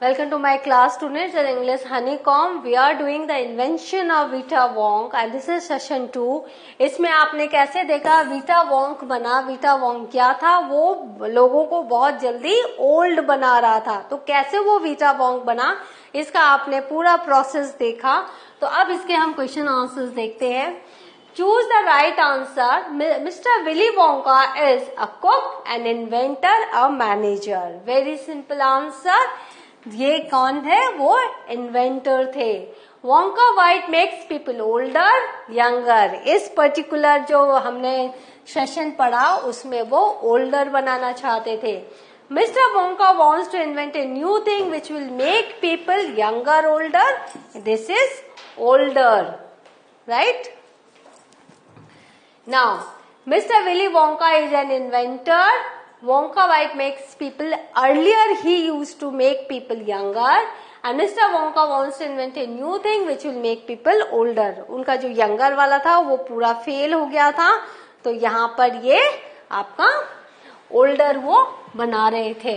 Welcome to my class students in English Honeycomb. We are doing the invention of Vita Wonk and this is session 2. इसमें आपने कैसे देखा Vita वोंक बना. Vita वोंक क्या था, वो लोगों को बहुत जल्दी ओल्ड बना रहा था. तो कैसे वो वीटा वोंक बना, इसका आपने पूरा प्रोसेस देखा. तो अब इसके हम क्वेश्चन आंसर्स देखते हैं. Choose the right answer. Mr. Willy Wonka is a cook, an inventor, a manager. Very simple answer. ये कौन है, वो इन्वेंटर थे. Wonka white makes people older younger. इस पर्टिकुलर जो हमने सेशन पढ़ा उसमें वो ओल्डर बनाना चाहते थे. Mister Wonka wants to invent a new thing which will make people younger older. This is older, right. Now, Mr. Willy Wonka is an inventor. Wonka White makes people, earlier he used to make people younger and Mr. Wonka wants to invent a new thing which will make people older. उनका जो younger वाला था वो पूरा fail हो गया था, तो यहाँ पर ये आपका older वो बना रहे थे.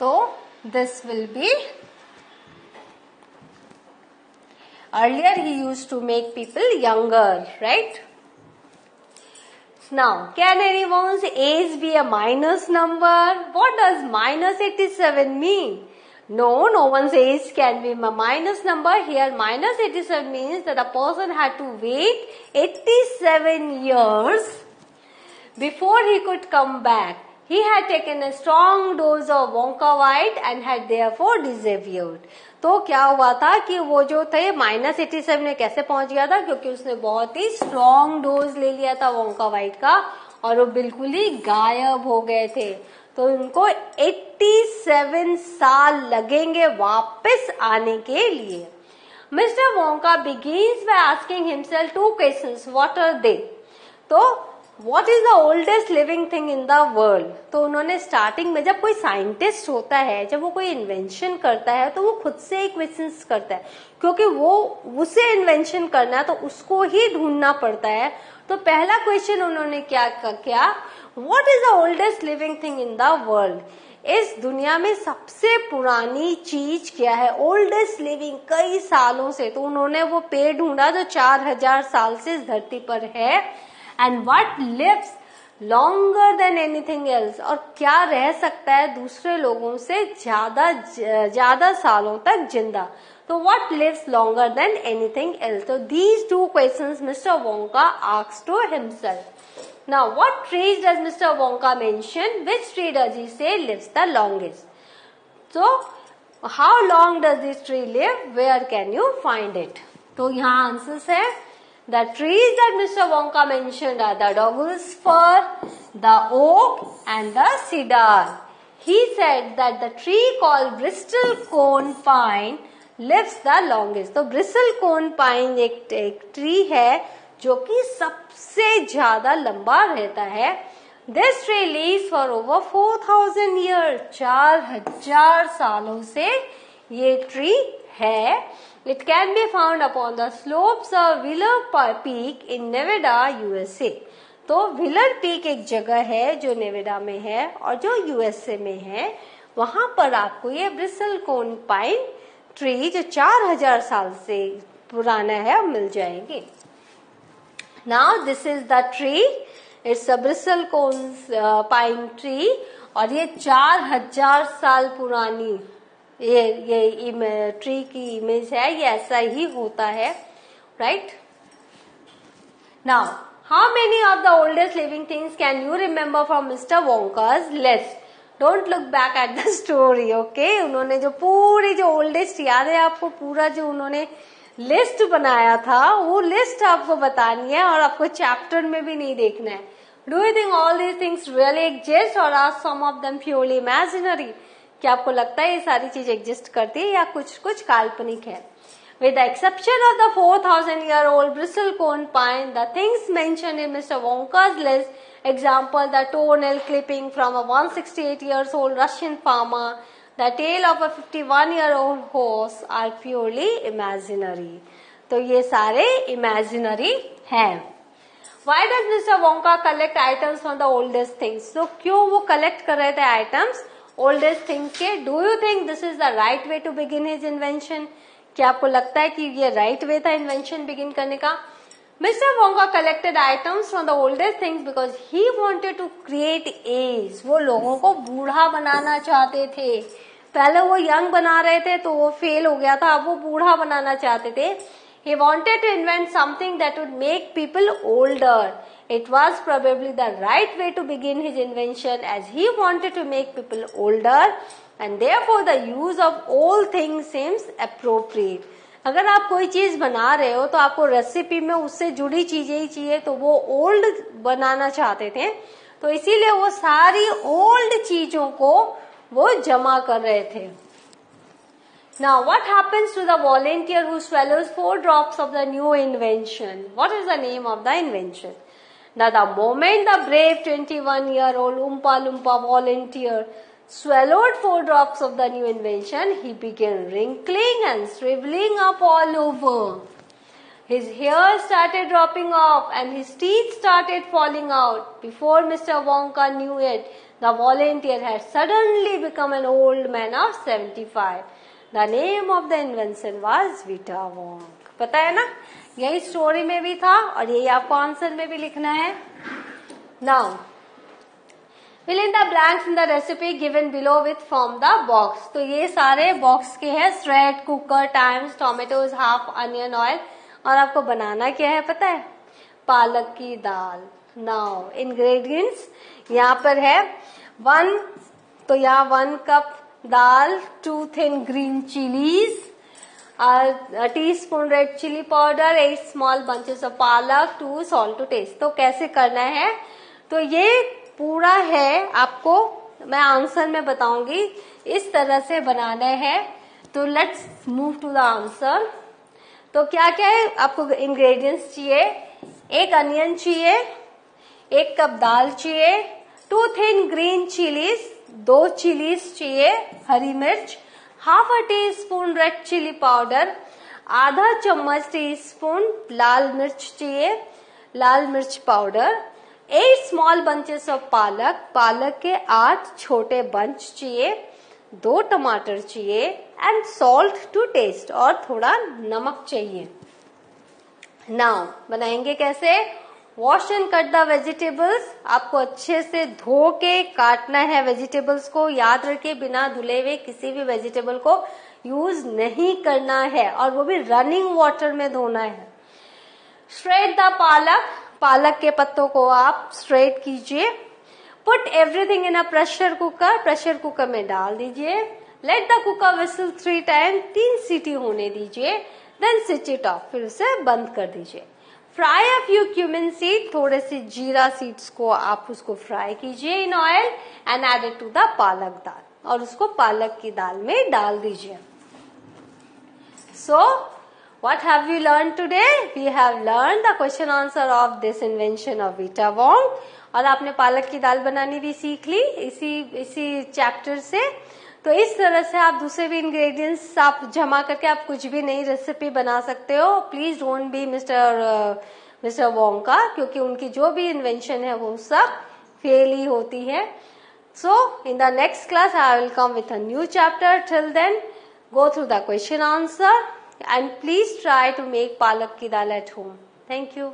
तो this will be, earlier he used to make people younger, right? Now, can anyone's age be a minus number? What does minus 87 mean? No one's age can be a minus number. Here, minus 87 means that a person had to wait 87 years before he could come back. He had taken a strong dose of Wonka White and had therefore disappeared. तो क्या हुआ था कि वो जो थे -87 में कैसे पहुंच गया था, क्योंकि उसने बहुत ही स्ट्रॉन्ग डोज ले लिया था वोंका वाइट का और वो बिल्कुल ही गायब हो गए थे. तो उनको 87 साल लगेंगे वापस आने के लिए. Mister Wonka begins by asking himself 2 questions. What are they? तो What is the oldest living thing in the world? तो उन्होंने स्टार्टिंग में, जब कोई साइंटिस्ट होता है, जब वो कोई इन्वेंशन करता है तो वो खुद से ही क्वेश्चंस करता है, क्योंकि वो उसे इन्वेंशन करना है तो उसको ही ढूंढना पड़ता है. तो पहला क्वेश्चन उन्होंने क्या What is the oldest living thing in the world? इस दुनिया में सबसे पुरानी चीज क्या है, ओल्डेस्ट लिविंग, कई सालों से. तो उन्होंने वो पेड़ ढूंढा जो 4000 साल से इस धरती पर है. And what lives longer than anything else? और क्या रह सकता है दूसरे लोगों से ज्यादा सालों तक जिंदा. तो what lives longer than anything else? So these 2 questions Mr. Wonka asked to himself. Now, what trees does Mr. Wonka mention? Which tree does he say lives the longest? So, how long does this tree live? Where can you find it? तो यहाँ answers है. The trees that Mr. Wonka mentioned are the Douglas fir, the oak and the cedar. He said that the tree called Bristol cone pine lives the longest. तो Bristol cone pine एक tree है जो कि सबसे ज्यादा लंबा रहता है. This tree lives for over 4000 years. 4000 सालों से ये ट्री है. It can be found upon the slopes of Wheeler Peak in Nevada, USA. तो व्हीलर पीक एक जगह है जो नेवाडा में है और जो यूएसए में है. वहां पर आपको ये ब्रिसल कोन पाइन ट्री जो 4000 साल से पुराना है मिल जाएंगे. Now this is the tree. It's a bristle cone pine tree और ये 4000 साल पुरानी ये ट्री की इमेज है. ये ऐसा ही होता है, right. Now how many of the oldest living things can you remember from mister Wonka's list? Don't look back at the story, okay. उन्होंने जो पूरी जो ओल्डेस्ट, याद है आपको, पूरा जो उन्होंने लिस्ट बनाया था वो लिस्ट आपको बतानी है और आपको चैप्टर में भी नहीं देखना है. Do you think all these things really exist और are some of them purely imaginary? क्या आपको लगता है ये सारी चीज एग्जिस्ट करती है या कुछ काल्पनिक है? With the exception of the 4000-year-old bristle cone pine, the things mentioned in Mr. Wonka's list, example the toenail clipping from a 168-year-old Russian farmer, the tail of a 51-year-old horse, are purely imaginary. तो ये सारे imaginary हैं. Why does Mr. Wonka collect items from the oldest things? तो क्यों वो collect कर रहे थे items ओल्डेस्ट थिंग्स के. Do you think this is the right way to begin his invention? क्या आपको लगता है कि ये राइट वे था इन्वेंशन बिगिन करने का? Mister Wonka collected items from the oldest things because he wanted to create age. वो लोगों को बूढ़ा बनाना चाहते थे. पहले वो यंग बना रहे थे तो वो फेल हो गया था, अब वो बूढ़ा बनाना चाहते थे. He wanted to invent something that would make people older. It was probably the right way to begin his invention as he wanted to make people older and therefore the use of old things seems appropriate. अगर आप कोई चीज बना रहे हो तो आपको recipe में उससे जुड़ी चीजें ही चाहिए, तो वो ओल्ड बनाना चाहते थे, तो इसीलिए वो सारी ओल्ड चीजों को वो जमा कर रहे थे. Now, what happens to the volunteer who swallows 4 drops of the new invention? What is the name of the invention? Now, the moment the brave 21-year-old Oompa Loompa volunteer swallowed 4 drops of the new invention, he began wrinkling and shriveling up all over. His hair started dropping off and his teeth started falling out. Before Mr. Wonka knew it, the volunteer had suddenly become an old man of 75. The name of the invention was Vita Wong. पता है ना, यही story में भी था और यही आपको आंसर में भी लिखना है. Now, fill in the blanks in the recipe given below with from the box. तो ये सारे बॉक्स के हैं. Shred, cooker, times, tomatoes, half onion oil. और आपको बनाना क्या है पता है? पालक की दाल. नाउ इंग्रेडिएंट्स यहाँ पर है 1, तो यहाँ 1 cup dal, 2 thin green chilies, a teaspoon red chili powder, 8 small bunches of palak, 2 salt to taste. तो कैसे करना है? तो ये पूरा है, आपको मैं आंसर में बताऊंगी, इस तरह से बनाना है. तो let's move to the answer. तो क्या क्या है? आपको इंग्रेडिएंट्स चाहिए. 1 अनियन चाहिए, 1 कप दाल चाहिए, 2 thin green chilies, 2 चिलीज चाहिए, हरी मिर्च, half a teaspoon red chilli powder, आधा चम्मच टीस्पून लाल मिर्च चाहिए, लाल मिर्च पाउडर, 8 स्मॉल बंचेस ऑफ पालक, पालक के 8 छोटे बंच चाहिए, 2 टमाटर चाहिए एंड सॉल्ट टू टेस्ट, और थोड़ा नमक चाहिए. नाउ बनाएंगे कैसे? Wash and cut the vegetables. आपको अच्छे से धो के काटना है वेजिटेबल्स को. याद रखिए, बिना धुले हुए किसी भी वेजिटेबल को यूज नहीं करना है, और वो भी रनिंग वाटर में धोना है. श्रेड द पालक. पालक के पत्तों को आप श्रेड कीजिए. Put everything in a pressure cooker. Pressure cooker में डाल दीजिए. Let the cooker whistle 3 time. 3 सीटी होने दीजिए. Then switch it off. फिर उसे बंद कर दीजिए. Fry a few cumin seed. थोड़े से जीरा सीड्स को आप उसको फ्राई कीजिए in oil and add it to the palak dal, और उसको पालक की दाल में डाल दीजिए. सो what have we learned today? We have learned the question answer of this invention of Vita Wong. और आपने पालक की दाल बनानी भी सीख ली इसी चैप्टर से. तो इस तरह से आप दूसरे भी इंग्रेडिएंट्स आप जमा करके आप कुछ भी नई रेसिपी बना सकते हो. Please don't be mister Wong का, क्योंकि उनकी जो भी इन्वेंशन है वो सब फेल ही होती है. So in the next class I will come with a new chapter. Till then go through the question answer and please try to make palak ki dal at home. Thank you.